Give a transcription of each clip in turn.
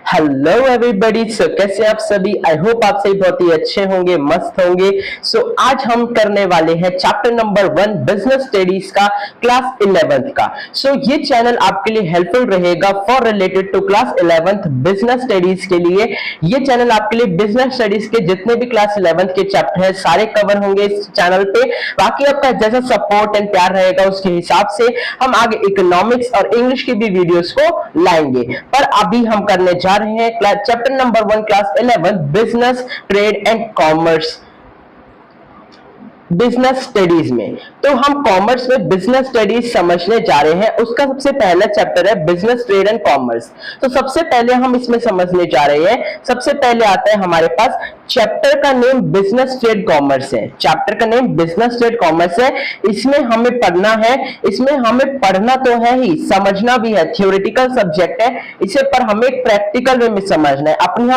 Hello everybody. सो कैसे आप सभी? आई होप आप सभी बहुत ही अच्छे होंगे, मस्त होंगे। सो आज हम करने वाले हैं चैप्टर नंबर 1 बिजनेस स्टडीज का क्लास 11th का। सो ये चैनल आपके लिए हेल्पफुल रहेगा for related to class 11th business studies के लिए। ये चैनल आपके लिए बिजनेस स्टडीज के जितने भी क्लास 11th के चैप्टर है सारे कवर होंगे इस चैनल पे। बाकी आपका जैसा सपोर्ट एंड प्यार रहेगा उसके हिसाब से हम आगे इकोनॉमिक्स और इंग्लिश की भी वीडियोस को लाएंगे। पर अभी हम करने जा रहे हैं chapter number 1 class 11 business trade and commerce business studies में। तो हम कॉमर्स में बिजनेस स्टडीज समझने जा रहे हैं। उसका सबसे पहला चैप्टर है बिजनेस ट्रेड एंड कॉमर्स। तो सबसे पहले हम इसमें समझने जा रहे हैं, सबसे पहले आता है हमारे पास चैप्टर का नेम बिजनेस ट्रेड कॉमर्स है। चैप्टर का नेम बिजनेस ट्रेड कॉमर्स है। इसमें हमें पढ़ना है, इसमें हमें पढ़ना तो है ही, समझना भी है। थ्योरेटिकल सब्जेक्ट है, इसे पर हमें प्रैक्टिकल वे में समझना है। अपनी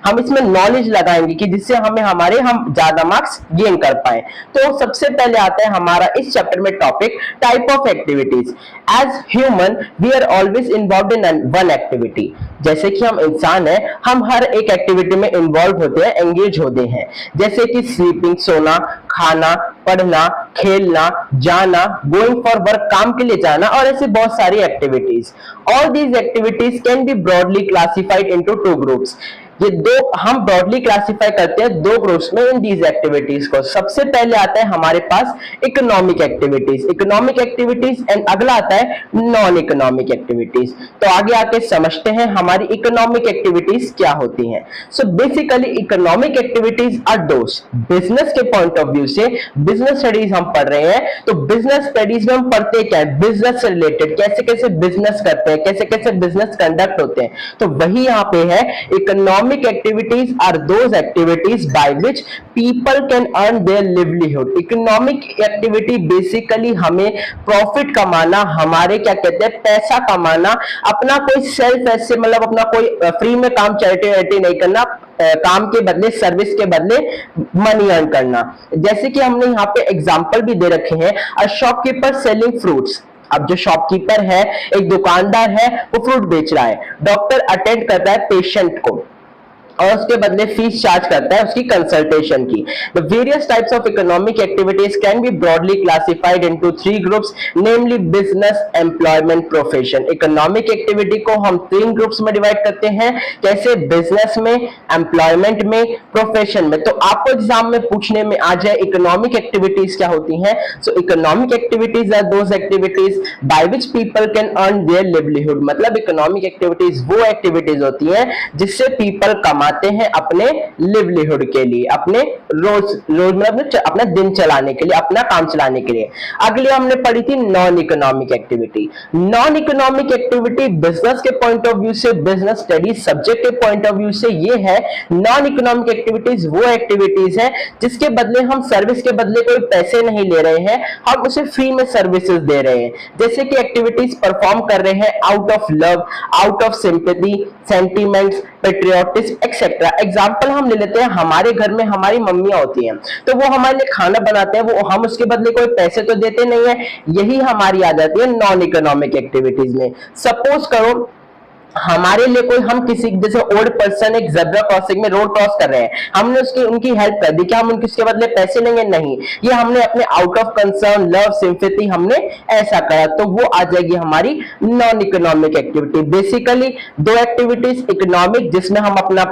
हम इसमें नॉलेज लगाएंगे कि जिससे हम ज्यादा मार्क्स गेन कर पाए। तो सबसे पहले आता है हमारा इस चैप्टर में topic type of activities. As human we are always involve in one activity. जैसे कि हम इंसान है, हम हर एक एक्टिविटी में इन्वॉल्व होते हैं, एंगेज होते हैं। जैसे कि स्लीपिंग, सोना, खाना, पढ़ना, खेलना, जाना, गोइंग फॉर वर्क, काम के लिए जाना, और ऐसे बहुत सारी activities. All these activities can be broadly classified into 2 groups. ये दो हम ब्रॉडली क्लासिफाई करते हैं 2 ग्रुप्स में इन दीज एक्टिविटीज को। सबसे पहले आता है हमारे पास इकोनॉमिक एक्टिविटीज एंड अगला आता है नॉन इकोनॉमिक एक्टिविटीज। तो आगे आके समझते हैं हमारी इकोनॉमिक एक्टिविटीज क्या होती हैं। So basically economic activities are those. Business के पॉइंट ऑफ व्यू से बिजनेस स्टडीज हम पढ़ रहे हैं, तो बिजनेस स्टडीज में हम पढ़ते क्या है, बिजनेस से रिलेटेड कैसे कैसे बिजनेस करते हैं, कैसे कैसे बिजनेस कंडक्ट होते हैं। तो वही यहाँ पे है, economic activities are those activities by which people can earn their livelihood। Economic activity basically हमें प्रॉफिट कमाना, हमारे क्या कहते हैं पैसा कमाना, अपना कोई सेल्फ ऐसे मतलब अपना कोई फ्री में काम चैरिटी नहीं करना, काम के बदले, सर्विस के बदले मनी अर्न करना। जैसे कि हमने यहाँ पे एग्जांपल भी दे रखे हैं, अ शॉपकीपर सेलिंग फ्रूट्स। अब जो शॉपकीपर है, एक दुकानदार है, वो फ्रूट बेच रहा है। डॉक्टर अटेंड करता है पेशेंट को और उसके बदले फीस चार्ज करता है उसकी कंसल्टेशन की। The various types of economic activities can be broadly classified into 3 groups, namely business, employment, profession। Economic activity को हम 3 ग्रुप्स में डिवाइड करते हैं, कैसे, बिजनेस में, एम्प्लॉयमेंट में, प्रोफेशन में। तो आपको एग्जाम में पूछने में आ जाए इकोनॉमिक एक्टिविटीज क्या होती हैं। So economic activities are those activities by which people can earn their livelihood. मतलब इकोनॉमिक एक्टिविटीज वो एक्टिविटीज होती हैं जिससे पीपल कमा आते हैं अपने लिवलीहुड के लिए, अपने रोज मतलब अपना दिन चलाने के लिए, अपना काम चलाने के लिए। अगली हमने पढ़ी थी non economic activity. Non economic activity business के पॉइंट ऑफ व्यू से, बिजनेस स्टडीज सब्जेक्ट के पॉइंट ऑफ व्यू से ये है, नॉन इकोनॉमिक एक्टिविटीज वो एक्टिविटीज है जिसके बदले हम सर्विस के बदले कोई पैसे नहीं ले रहे हैं, हम उसे फ्री में सर्विसेज दे रहे हैं। जैसे कि एक्टिविटीज परफॉर्म कर रहे हैं out of love, out of sympathy, sentiments, patriotism etcetera. Example हम ले लेते हैं, हमारे घर में हमारी मम्मियां होती हैं, तो वो हमारे लिए खाना बनाते हैं, वो हम उसके बदले कोई पैसे तो देते नहीं है। यही हमारी आ जाती है नॉन इकोनॉमिक एक्टिविटीज में। सपोज करो हमारे लिए कोई, हम किसी जैसे ओल्ड पर्सन एक ज़ेब्रा क्रॉसिंग में रोड क्रॉस कर रहे हैं, हमने उनकी हेल्प कर दी, क्या हम उनके बदले पैसे लेंगे? नहीं, ये हमने अपने out of concern, love, sympathy हमने ऐसा करा, तो वो आ जाएगी हमारी non economic activity. Basically 2 activities, economic जिसमें हम अपना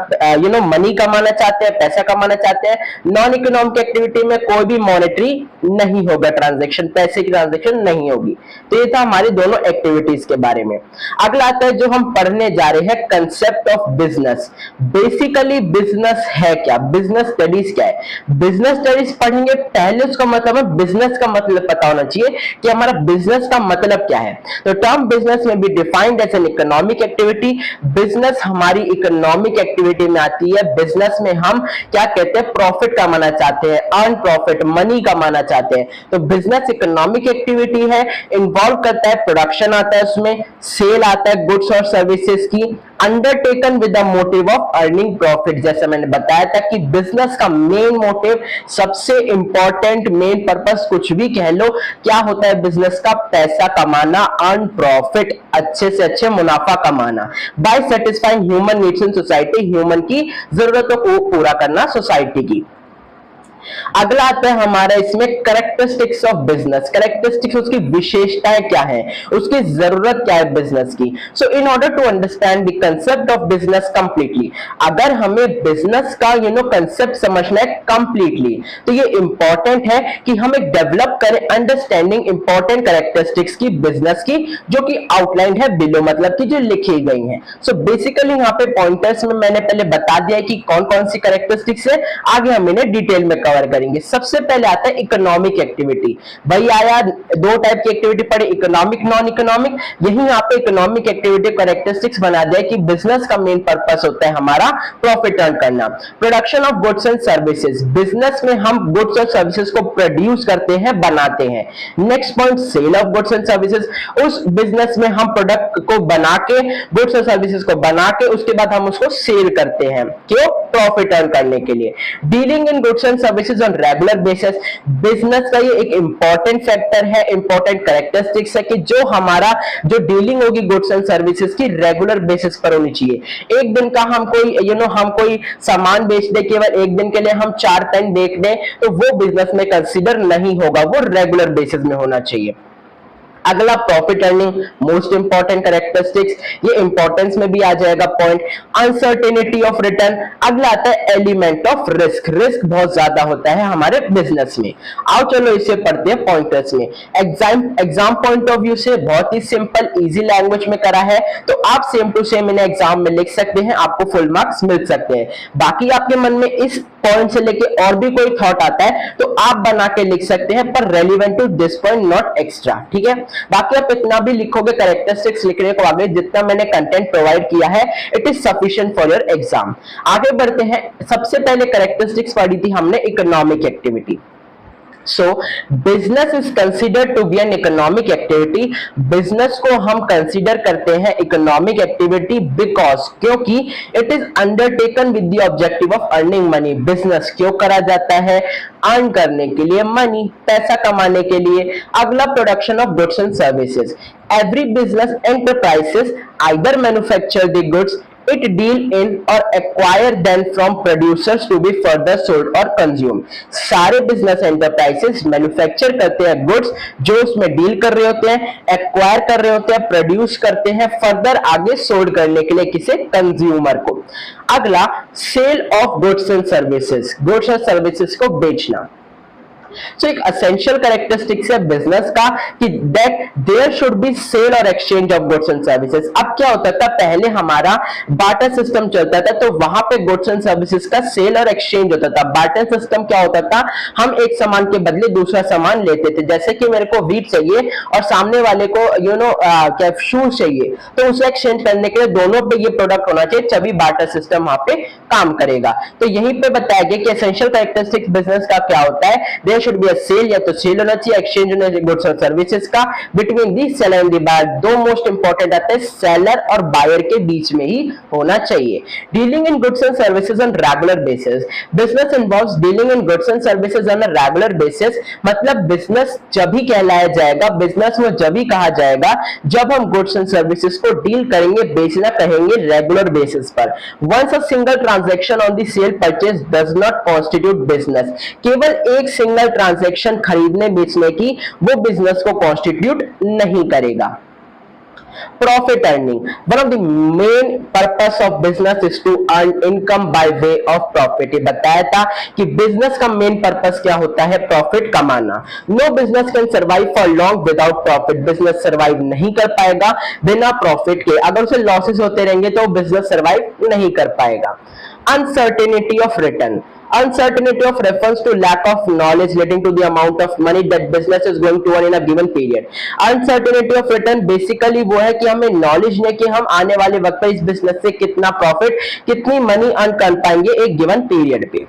मनी कमाना चाहते हैं, पैसा कमाना चाहते हैं। नॉन इकोनॉमिक एक्टिविटी में कोई भी मॉनेटरी नहीं होगा ट्रांजेक्शन, पैसे की ट्रांजेक्शन नहीं होगी। तो ये था हमारी दोनों एक्टिविटीज के बारे में। अगला आता है जो हम पढ़ने जा रहे हैं, concept of business. Basically business है क्या, बिजनेस स्टडीज क्या है। बिजनेस स्टडीज पढ़ेंगे, पहले उसका मतलब है बिजनेस का मतलब पता होना चाहिए कि हमारा बिजनेस का मतलब क्या है। तो टर्म बिजनेस में be defined as an economic activity. Business हमारी इकोनॉमिक एक्टिविटी में आती है। बिजनेस में हम क्या कहते हैं, प्रॉफिट कमाना चाहते हैं, अर्न प्रॉफिट, मनी कमाना चाहते हैं। तो बिजनेस इकोनॉमिक एक्टिविटी है, इन्वॉल्व करता है प्रोडक्शन आता है, उसमें सेल आता है, गुड्स और सर्विस सर्विसेज की, undertaken with the motive of earning profit. जैसे मैंने बताया था कि बिजनेस का मेन मोटिव, सबसे इंपॉर्टेंट मेन पर्पस, कुछ भी कह लो, क्या होता है बिजनेस का? पैसा कमाना, अर्न प्रॉफिट, अच्छे से अच्छे मुनाफा कमाना, by satisfying human needs in society, human की जरूरतों को पूरा करना सोसाइटी की। अगला आता है हमारा इसमें कैरेक्टरिस्टिक्स ऑफ बिजनेस। कैरेक्टरिस्टिक्स, उसकी विशेषताएं क्या है, उसकी जरूरत क्या है बिजनेस की। So in order to understand the concept of business completely, अगर हमें बिजनेस का कंसेप्ट समझना है कंप्लीटली, तो ये इंपॉर्टेंट है कि हम एक डेवलप करें अंडरस्टैंडिंग इंपॉर्टेंट कैरेक्टरिस्टिक्स की बिजनेस की, जो कि आउटलाइन है बिलो, मतलब कि जो लिखी गई है। सो बेसिकली यहाँ पे पॉइंटर्स में मैंने पहले बता दिया है कि कौन कौन सी कैरेक्टरिस्टिक्स है, आगे हम इन्हें डिटेल में कवर करेंगे। सबसे पहले आता है इकोनॉमिक एक्टिविटी। भाई आया, दो टाइप की एक्टिविटी पढ़े, इकोनॉमिक, नॉन इकोनॉमिक। यही यहाँ पे इकोनॉमिक एक्टिविटी कैरेक्टरिस्टिक्स बना दिया कि बिजनेस का मेन पर्पस होता है हमारा प्रॉफिट अर्न करना। Production of goods and services, business में हम गुड्स और सर्विसेज को प्रोड्यूस करते हैं, बनाते हैं। Next point, sale of goods and services, उस बिजनेस में हम प्रोडक्ट को बना के, गुड्स और सर्विसेज को बना के, उसके बाद हम उसको सेल करते हैं, क्यों? प्रॉफिट अर्न करने के लिए। Dealing in goods and services on regular basis, business का ये एक इंपॉर्टेंट फैक्टर है, इंपॉर्टेंट कैरेक्टरिस्टिक्स है कि जो हमारा जो डीलिंग होगी गुड्स एंड सर्विसेज की रेगुलर बेसिस पर होनी चाहिए। एक दिन का हम कोई हम कोई सामान बेच दे, केवल एक दिन के लिए हम 4 टन बेच दें, तो वो बिजनेस में कंसीडर नहीं होगा, वो रेगुलर बेसिस में होना चाहिए। अगला profit earning, most important characteristics, ये इंपॉर्टेंस में भी आ जाएगा पॉइंट। अनसर्टेनिटी ऑफ रिटर्न, अगला आता है एलिमेंट ऑफ रिस्क, रिस्क बहुत ज्यादा होता है हमारे बिजनेस में। आओ चलो इसे पढ़ते हैं पॉइंटर्स में। एग्जाम पॉइंट ऑफ व्यू से बहुत ही सिंपल इजी लैंग्वेज में करा है, तो आप सेम टू सेम इन्हें एग्जाम में लिख सकते हैं, आपको फुल मार्क्स मिल सकते हैं। बाकी आपके मन में इस पॉइंट से लेके और भी कोई थॉट आता है तो आप बना के लिख सकते हैं, पर relevant to this point, not extra, ठीक है। बाकी आप इतना भी लिखोगे कैरेक्टरिस्टिक्स लिखने को आगे, जितना मैंने कंटेंट प्रोवाइड किया है, it is sufficient for your exam. आगे बढ़ते हैं। सबसे पहले कैरेक्टरिस्टिक्स पढ़ी थी हमने economic activity. So business is considered to be an economic activity, business को हम कंसीडर करते हैं इकोनॉमिक एक्टिविटी बिकॉज, क्योंकि it is undertaken with the objective of earning money. Business क्यों करा जाता है? अर्न करने के लिए, मनी, पैसा कमाने के लिए। अगला, production of goods and services, every business enterprises either manufacture the goods it deal in or acquire them from producers to be further sold or consumed। सारे बिजनेस एंटरप्राइजेस मैन्युफैक्चर करते हैं गुड्स, जो उसमें डील कर रहे होते हैं, acquire कर रहे होते हैं, प्रोड्यूस करते हैं, फर्दर आगे सोल्ड करने के लिए किसे? कंज्यूमर को। अगला, sale of goods and services, goods और सर्विसेज को बेचना। सो एक एसेंशियल कैरेक्टरिस्टिक्स है बिजनेस का कि that there should be sale और exchange of goods and services. अब क्या होता था, पहले हमारा बार्टर सिस्टम चलता था, तो वहां पे गुड्स एंड सर्विसेज का सेल और एक्सचेंज होता था। बार्टर सिस्टम क्या होता था, हम एक सामान के बदले दूसरा सामान लेते थे। जैसे कि मेरे को वीट चाहिए और सामने वाले को क्या शूज चाहिए, तो उसे एक्सचेंज करने के लिए दोनों पे ये प्रोडक्ट होना चाहिए, तभी बार्टर सिस्टम वहां पे काम करेगा। तो यहीं पे बताया गया कि एसेंशियल कैरेक्टरिस्टिक्स बिजनेस का क्या होता है, there should be a sale, या तो सेल होना चाहिए, एक्सचेंज होना चाहिए गुड्स और सर्विसेज का, between the seller and the buyer. दो मोस्ट इंपॉर्टेंट आते हैं, सेलर और बायर के बीच में ही होना चाहिए। Dealing in goods and services on regular basis, business involves dealing in goods and services on a regular basis. मतलब बिजनेस जब भी कहलाया जाएगा, बिजनेस में जब भी कहा जाएगा जब हम गुड्स एंड सर्विसेज को डील करेंगे, बेचना कहेंगे रेगुलर बेसिस पर। Once a single transaction on the sale purchase does not constitute business, केवल एक सिंगल ट्रांजैक्शन खरीदने बेचने की, वो बिजनेस को कॉन्स्टिट्यूट नहीं करेगा। Profit earning, one of the main purpose of business is to earn income by way of profit। ये बताया था कि बिजनेस का मेन पर्पस क्या होता है, प्रॉफिट कमाना। No business can survive for long without profit, business survive नहीं कर पाएगा बिना प्रॉफिट के। अगर उसे लॉसेस होते रहेंगे तो बिजनेस सर्वाइव नहीं कर पाएगा। Uncertainty of return, uncertainty of reference to lack of knowledge leading to the amount of money that business is going to earn in a given period। uncertainty of return basically वो है कि हमें knowledge नहीं कि हम आने वाले वक्त पर इस बिजनेस से कितना प्रॉफिट, कितनी मनी अर्न कर पाएंगे एक गिवन पीरियड पे।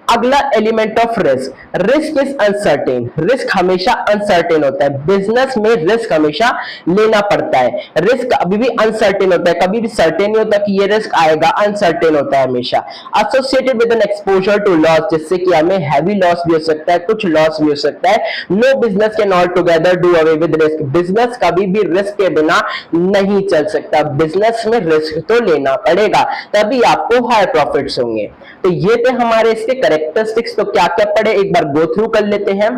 अगला element of risk, risk is uncertain, risk हमेशा अनसर्टेन होता है, बिजनेस में रिस्क हमेशा लेना पड़ता है, रिस्क अभी भी अनसर्टेन होता है, कभी भी सर्टेन नहीं होता कि ये रिस्क आएगा, अनसर्टेन होता है हमेशा। Associated with an exposure to loss, जिससे कि हमें हैवी लॉस भी हो सकता है, कुछ लॉस भी हो सकता है। No business can altogether do away with risk, business कभी भी रिस्क के बिना नहीं चल सकता, बिजनेस में रिस्क तो लेना पड़ेगा, तभी आपको हाई प्रॉफिट्स होंगे। तो ये थे हमारे इसके कैरेक्टरिस्टिक्स। तो क्या क्या पढ़े एक बार गो थ्रू कर लेते हैं।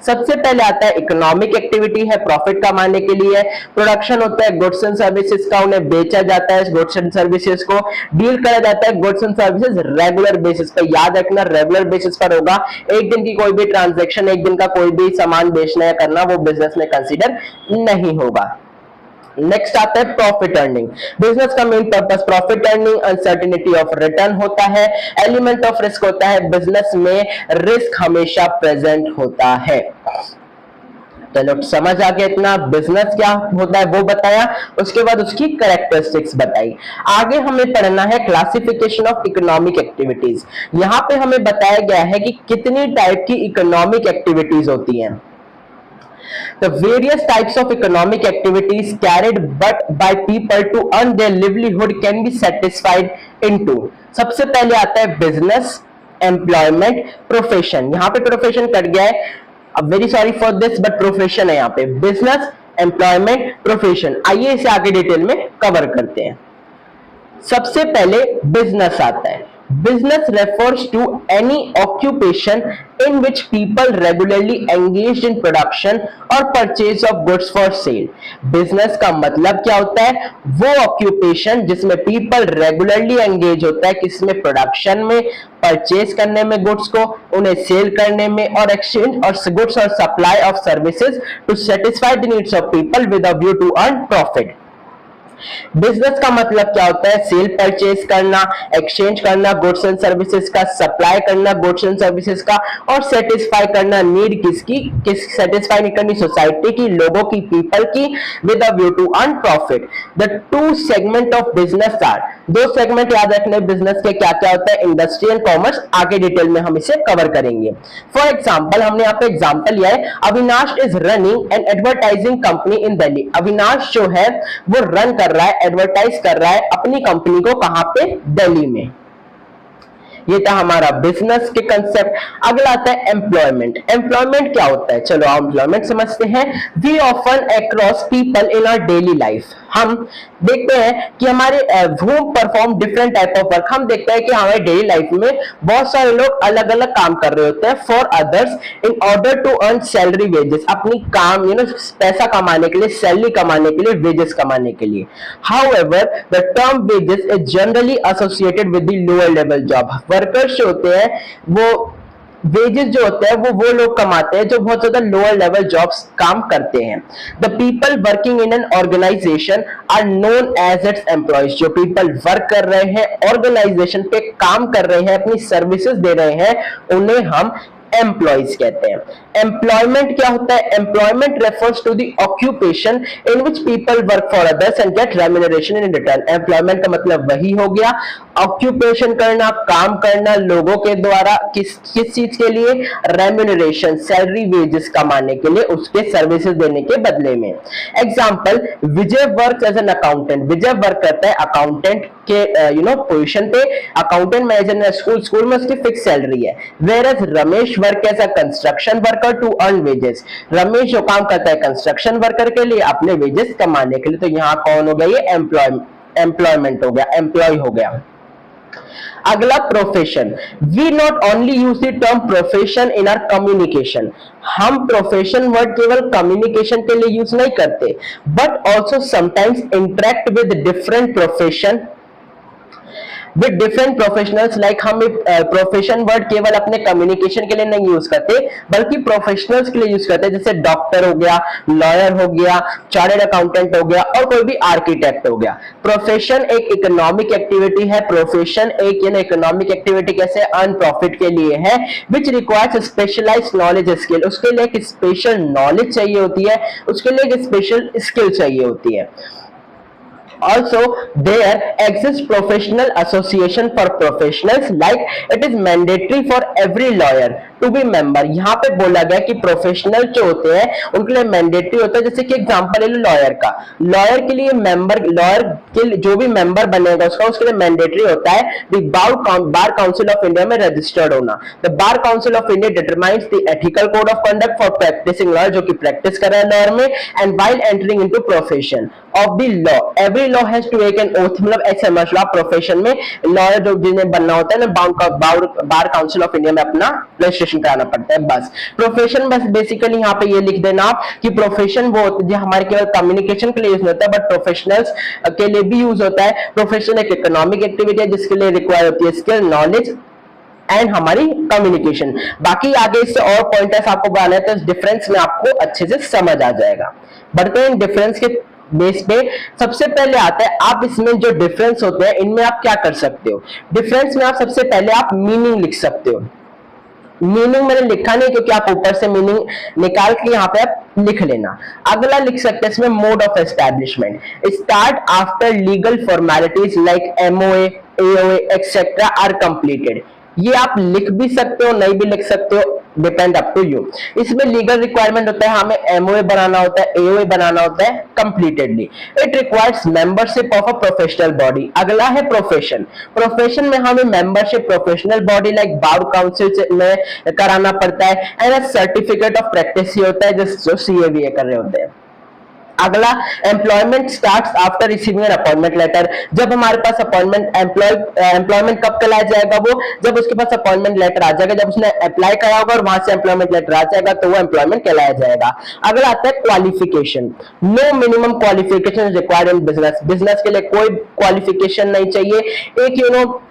सबसे पहले आता है इकोनॉमिक एक्टिविटी है, प्रॉफिट कमाने के लिए। प्रोडक्शन होता है गुड्स एंड सर्विसेज का, उन्हें बेचा जाता है, गुड्स एंड सर्विसेज को डील करा जाता है goods and services regular basis पर। याद रखना रेगुलर बेसिस पर होगा, एक दिन की कोई भी ट्रांजैक्शन, एक दिन का कोई भी सामान बेचना या करना वो बिजनेस में कंसीडर नहीं होगा। नेक्स्ट आता है प्रॉफिट अर्निंग, बिजनेस का main purpose profit earning, uncertainty of return होता है, एलिमेंट ऑफ रिस्क होता है, बिजनेस में रिस्क हमेशा प्रेजेंट होता है। चलो समझ आ गया इतना, बिजनेस क्या होता है वो बताया, उसके बाद उसकी कैरेक्टरिस्टिक्स बताई। आगे हमें पढ़ना है क्लासिफिकेशन ऑफ इकोनॉमिक एक्टिविटीज। यहाँ पे हमें बताया गया है कि कितनी टाइप की इकोनॉमिक एक्टिविटीज होती हैं। The various types of economic activities carried but by people to earn their livelihood can be satisfied into। सबसे पहले आता है बिजनेस, एम्प्लॉयमेंट, प्रोफेशन। यहाँ पे प्रोफेशन कट गया है, अब very sorry for this, but profession है यहाँ पे, बिजनेस, एम्प्लॉयमेंट, प्रोफेशन। आइए इसे आगे डिटेल में कवर करते हैं। सबसे पहले बिजनेस आता है। Business refers to any occupation in which people regularly engaged in production or purchase of goods for sale। Business का मतलब क्या होता है? वो occupation जिसमें people regularly engage होता है किसमें? प्रोडक्शन में, परचेज करने में गुड्स को, उन्हें सेल करने में, और एक्सचेंज और गुड्स और supply of services to satisfy the needs of people with a view to earn profit. Business का मतलब क्या होता है? सेल परचेज करना, एक्सचेंज करना गुड्स एंड सर्विसेज का, सप्लाई करना गुड्स एंड सर्विसेज का, और सेटिस्फाई करना नीड किसकी? सेटिस्फाई नहीं करनी सोसाइटी की, लोगों की, पीपल की, with a view to earn profit. The two segment of business are, दो सेगमेंट याद रखने बिजनेस के क्या क्या होता है, इंडस्ट्री एंड कॉमर्स। आगे डिटेल में हम इसे कवर करेंगे। फॉर एग्जाम्पल हमने यहाँ पे एग्जाम्पल लिया है, Avinash is running an advertising company इन दिल्ली। अविनाश जो है वो रन कर रहा है, एडवर्टाइज कर रहा है अपनी कंपनी को, कहां पे? दिल्ली में। ये था हमारा बिजनेस के कंसेप्ट। अगला आता है एम्प्लॉयमेंट। एम्प्लॉयमेंट क्या होता है? चलो एम्प्लॉयमेंट समझते हैं। We often across people in our daily life, हम देखते हैं कि हमारे वूम perform different type of work. हम देखते हैं कि हमारे डेली लाइफ में बहुत सारे लोग अलग अलग काम कर रहे होते हैं for others in order to earn salary wages, अपनी काम पैसा कमाने के लिए, सैलरी कमाने के लिए, वेजेस कमाने के लिए। However the term wages is generally associated with the lower level job. Workers जो होते हैं वो वेजेस जो होते हैं वो लोग कमाते हैं जो बहुत ज्यादा लोअर लेवल जॉब्स काम करते हैं। The people working in an organisation are known as its employees. जो पीपल वर्क कर रहे हैं, ऑर्गेनाइजेशन पे काम कर रहे हैं, अपनी सर्विसेज दे रहे हैं, उन्हें हम एम्प्लॉयज कहते हैं। एम्प्लॉयमेंट क्या होता है? Employment refers to the occupation in which people work for others and get remuneration in return. Employment का मतलब वही हो गया, ऑक्यूपेशन करना, काम करना लोगों के द्वारा, किस चीज के लिए? रेम्यूनरेशन, सैलरी, वेजेस कमाने के लिए, उसके सर्विसेज देने के बदले में। Example, Vijay work as an accountant. Vijay work करता है अकाउंटेंट के पोजीशन पे, अकाउंटेंट मैनेजर स्कूल में उसकी फिक्स सैलरी है। Whereas Ramesh work as a construction worker to earn wages. Ramesh जो काम करता है कंस्ट्रक्शन वर्कर के लिए, अपने वेजेस कमाने के लिए। तो यहाँ कौन हो गया? ये एम्प्लॉयमेंट हो गया, एम्प्लॉय हो गया। अगला profession. We not only use the term profession in our communication. हम प्रोफेशन वर्ड केवल कम्युनिकेशन के लिए यूज नहीं करते, but also sometimes interact with different profession with different professionals. Like हम प्रोफेशन वर्ड केवल अपने कम्युनिकेशन के लिए नहीं यूज करते, बल्कि प्रोफेशनल्स के लिए यूज करते हैं। जैसे डॉक्टर हो गया, लॉयर हो गया, चार्टर्ड अकाउंटेंट हो गया, और कोई भी आर्किटेक्ट हो गया। प्रोफेशन एक इकोनॉमिक एक्टिविटी है। प्रोफेशन एक इकोनॉमिक एक्टिविटी कैसे? अर्न प्रॉफिट के लिए है, which requires specialised knowledge skill. उसके लिए एक स्पेशल नॉलेज चाहिए होती है, उसके लिए एक स्पेशल स्किल चाहिए होती है। Also, there exists professional association for professionals, like it is mandatory for every lawyer to be member. यहाँ पे बोला गया कि प्रोफेशनल जो होते हैं उनके लिए मैंडेटरी होता है। जैसे कि एग्जांपल ले लो लॉयर का, लॉयर के लिए मेंबर, लॉयर के जो भी मेंबर बनेगा उसके लिए मैंडेटरी होता है the bar council of India में रजिस्टर्ड होना। The bar council of India determines the ethical code of conduct for practising lawyer, जो कि प्रैक्टिस कर रहा है लॉयर में, and while entering into profession of the law every law has to take an oath. मतलब ऐसे समझ लो आप प्रोफेशन में लॉयर जो जिन्हें बनना होता है ना, बार काउंसिल ऑफ इंडिया में अपना रजिस्ट्रेशन कराना पड़ता है। बस प्रोफेशन, बस बेसिकली यहाँ पे ये लिख देना आप कि प्रोफेशन वो जो हमारे केवल कम्युनिकेशन के लिए यूज होता है, बट प्रोफेशनल्स के लिए भी यूज होता है। प्रोफेशन एक इकोनॉमिक एक्टिविटी है जिसके लिए रिक्वायर होती है स्किल, नॉलेज एंड हमारी कम्युनिकेशन। बाकी आगे इससे और पॉइंटर्स आपको बनाना है तो इस डिफरेंस में आपको अच्छे से समझ आ जाएगा। बढ़ते हैं डिफरेंस के बेस पे। सबसे पहले आता है आप इसमें जो डिफरेंस होते हैं इनमें आप क्या कर सकते हो। डिफरेंस में आप सबसे पहले आप मीनिंग लिख सकते हो। मीनिंग मैंने लिखा नहीं क्योंकि आप ऊपर से मीनिंग निकाल के यहाँ पे आप लिख लेना। अगला लिख सकते हैं इसमें mode of establishment, start after legal formalities like MOA, AOA etcetera are completed. ये आप लिख भी सकते हो, नहीं भी लिख सकते हो, डिपेंड अप टू यू। इसमें लीगल रिक्वायरमेंट होता है, हमें एमओए बनाना होता है, एओए बनाना होता है completely. It requires membership of a professional body. अगला है प्रोफेशन। प्रोफेशन में हमें membership professional body like bar council में कराना पड़ता है, and a certificate of practice होता है जो सीएबीए कर रहे होते हैं। अगला employment starts after receiving an appointment letter. जब हमारे पास अपॉइंटमेंट एम्प्लॉयमेंट कब कहलाया जाएगा, वो जब उसके पास अपॉइंटमेंट लेटर आ जाएगा, जब उसने अप्लाई करा होगा और वहां से एम्प्लॉयमेंट लेटर आ जाएगा तो वो एम्प्लॉयमेंट कहलाया जाएगा। अगला आता है qualification. No minimum qualification required in business. Business के लिए कोई क्वालिफिकेशन नहीं चाहिए। एक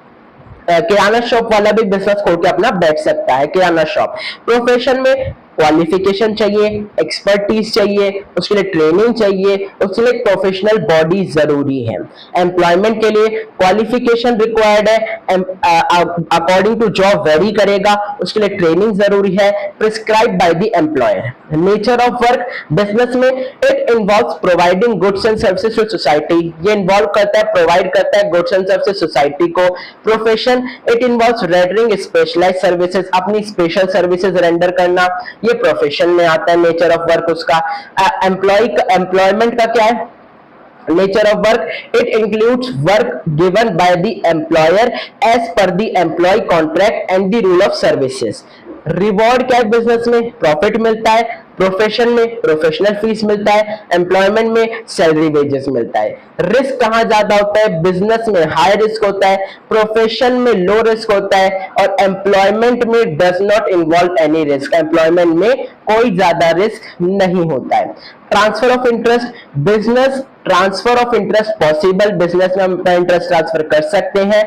किराना शॉप वाला भी बिजनेस खोल के अपना बैठ सकता है, किराना शॉप। प्रोफेशन में क्वालिफिकेशन चाहिए, एक्सपर्टीज चाहिए, उसके लिए ट्रेनिंग चाहिए, उसके लिए प्रोफेशनल बॉडी जरूरी है। एम्प्लॉयमेंट के लिए क्वालिफिकेशन रिक्वायर्ड है, अकॉर्डिंग टू जॉब वेरी करेगा, उसके लिए ट्रेनिंग जरूरी है, prescribe by the employer. Nature of work, business में it involves providing goods and services to society. ये इन्वॉल्व करता है, प्रोवाइड करता है गुड्स एंड सर्विसेज सोसाइटी को। Profession, it involves rendering specialised services, अपनी स्पेशल सर्विसेज रेंडर करना, ये प्रोफेशन में आता है। नेचर ऑफ वर्क उसका। एम्प्लॉयमेंट का क्या है? Nature of work, it includes work given by the employer as per the employ contract and the rule of services. Reward क्या है? बिजनेस में प्रॉफिट मिलता है, प्रोफेशन में प्रोफेशनल फीस मिलता है, एम्प्लॉयमेंट में सैलरी वेजेस मिलता है। रिस्क कहां ज्यादा होता है? बिजनेस में हाई रिस्क होता है, प्रोफेशन में लो रिस्क होता है, और एम्प्लॉयमेंट में does not involve any risk. Employment में कोई ज्यादा रिस्क नहीं होता है। Transfer of interest, business transfer of interest possible, business में हम अपना इंटरेस्ट ट्रांसफर कर सकते हैं।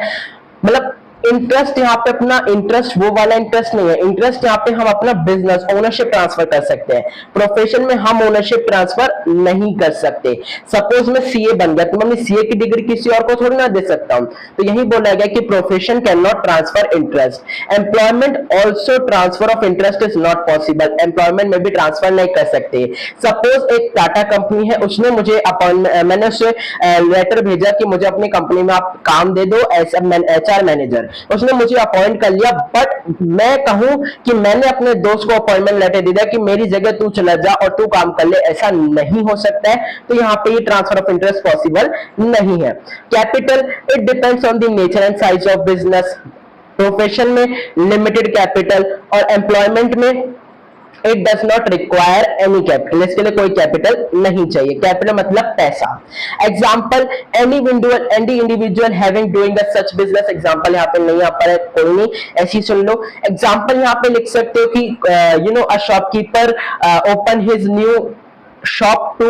मतलब इंटरेस्ट यहाँ पे अपना इंटरेस्ट वो वाला इंटरेस्ट नहीं है, इंटरेस्ट यहाँ पे हम अपना बिजनेस ओनरशिप ट्रांसफर कर सकते हैं। प्रोफेशन में हम ओनरशिप ट्रांसफर नहीं कर सकते। सपोज मैं सीए बन गया तो मैं अपनी सीए की डिग्री किसी और को थोड़ी ना दे सकता हूं, तो यही बोला गया कि profession can not transfer interest. Employment also transfer of interest is not possible, employment में भी ट्रांसफर नहीं कर सकते। सपोज एक टाटा कंपनी है, उसने मुझे मैंने उसे लेटर भेजा कि मुझे अपनी कंपनी में आप काम दे दो एज एचआर मैनेजर, उसने मुझे अपॉइंट कर लिया, बट मैं कहूं कि मैंने अपने दोस्त को अपॉइंटमेंट लेटर दे दिया कि मेरी जगह तू चला जा और तू काम कर ले, ऐसा नहीं हो सकता है। तो यहाँ पे ये ट्रांसफर ऑफ इंटरेस्ट पॉसिबल नहीं है। Capital, it depends on the nature and size of business. Profession में लिमिटेड कैपिटल और एम्प्लॉयमेंट में it does not require any capital, इसके लिए कोई कैपिटल नहीं चाहिए। कैपिटल मतलब पैसा। Example, any individual having doing a such business. Example यहाँ पे नहीं आ पा रहा है, कोई नहीं, ऐसी सुन लो। एग्जाम्पल यहाँ पे लिख सकते हो कि a shopkeeper open his new shop to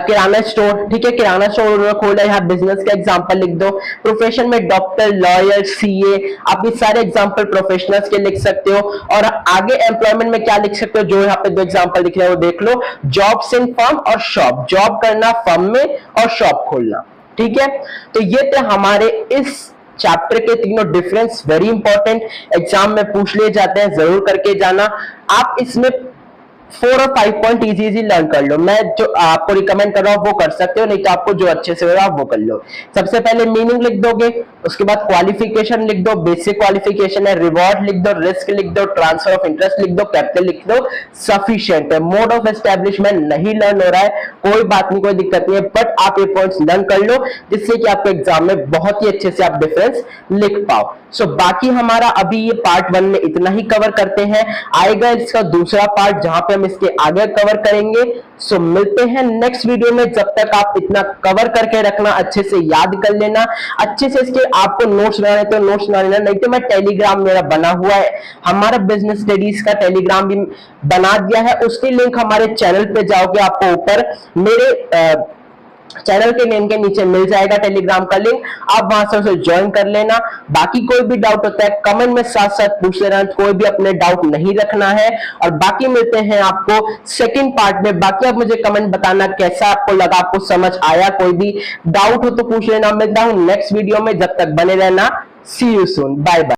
kirana store. ठीक है, किराना स्टोर खोला, यहाँ बिजनेस का एग्जांपल लिख दो। प्रोफेशन में डॉक्टर, लॉयर, सीए, आप ये सारे एग्जांपल प्रोफेशनल्स के लिख सकते हो। और आगे एम्प्लॉयमेंट में क्या लिख सकते हो, जो यहाँ पे दो एग्जांपल लिख रहे हो देख लो। जॉब्स इन फर्म और शॉप, जॉब करना फर्म में और शॉप खोलना। ठीक है, तो ये थे हमारे इस चैप्टर के तीनों डिफरेंस, वेरी इंपॉर्टेंट, एग्जाम में पूछ लिए जाते हैं, जरूर करके जाना। आप इसमें 4 और 5 पॉइंट इजी लर्न कर लो। मैं जो आपको रिकमेंड कर रहा हूँ वो कर सकते हो, नहीं तो आपको जो अच्छे से होगा आप वो कर लो। सबसे पहले मीनिंग लिख दोगे, उसके बाद क्वालिफिकेशन लिख दो, बेसिक क्वालिफिकेशन है, रिवॉर्ड लिख दो, रिस्क लिख दो, ट्रांसफर ऑफ इंटरेस्ट लिख दो, कैपिटल लिख दो, सफिशिएंट है। मोड ऑफ एस्टेब्लिशमेंट नहीं लर्न हो रहा है, कोई बात नहीं, कोई दिक्कत नहीं है, बट आप ये पॉइंट्स लर्न कर लो जिससे कि आपको एग्जाम में बहुत ही अच्छे से आप डिफरेंस लिख पाओ। सो बाकी हमारा अभी ये पार्ट 1 में इतना ही कवर करते हैं। आएगा इसका दूसरा पार्ट जहां पे हम इसके आगे कवर करेंगे। सो मिलते हैं नेक्स्ट वीडियो में। जब तक आप इतना कवर करके रखना, अच्छे से याद कर लेना, अच्छे से इसके आपको नोट्स बनाने तो नोट्स बना लेना, नहीं तो मैं टेलीग्राम मेरा बना हुआ है, हमारा बिजनेस स्टडीज का टेलीग्राम भी बना दिया है, उसकी लिंक हमारे चैनल पे जाओगे आपको ऊपर मेरे चैनल के नेम के नीचे मिल जाएगा टेलीग्राम का लिंक, आप वहां से उसे ज्वाइन कर लेना। बाकी कोई भी डाउट होता है कमेंट में साथ साथ पूछ लेना, कोई भी अपने डाउट नहीं रखना है। और बाकी मिलते हैं आपको सेकंड पार्ट में। बाकी आप मुझे कमेंट बताना कैसा आपको लगा, आपको समझ आया, कोई भी डाउट हो तो पूछ लेना। मिलता हूं नेक्स्ट वीडियो में, जब तक बने रहना। सी यू सून, बाय बाय।